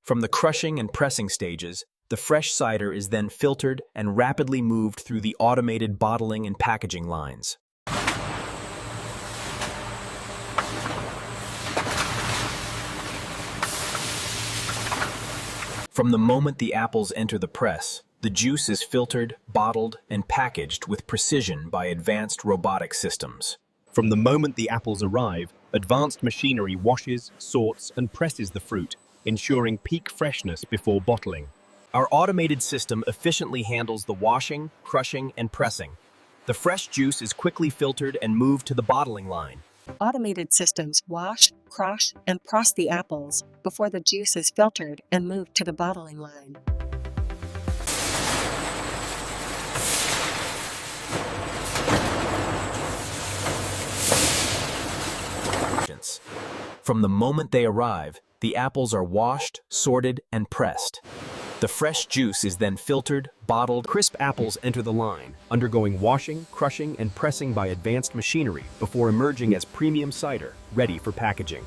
From the crushing and pressing stages, the fresh cider is then filtered and rapidly moved through the automated bottling and packaging lines. From the moment the apples enter the press, the juice is filtered, bottled, and packaged with precision by advanced robotic systems. From the moment the apples arrive, advanced machinery washes, sorts, and presses the fruit, ensuring peak freshness before bottling. Our automated system efficiently handles the washing, crushing, and pressing. The fresh juice is quickly filtered and moved to the bottling line. Automated systems wash, crush, and press the apples before the juice is filtered and moved to the bottling line. From the moment they arrive, the apples are washed, sorted, and pressed. The fresh juice is then filtered, bottled. Crisp apples enter the line, undergoing washing, crushing, and pressing by advanced machinery before emerging as premium cider, ready for packaging.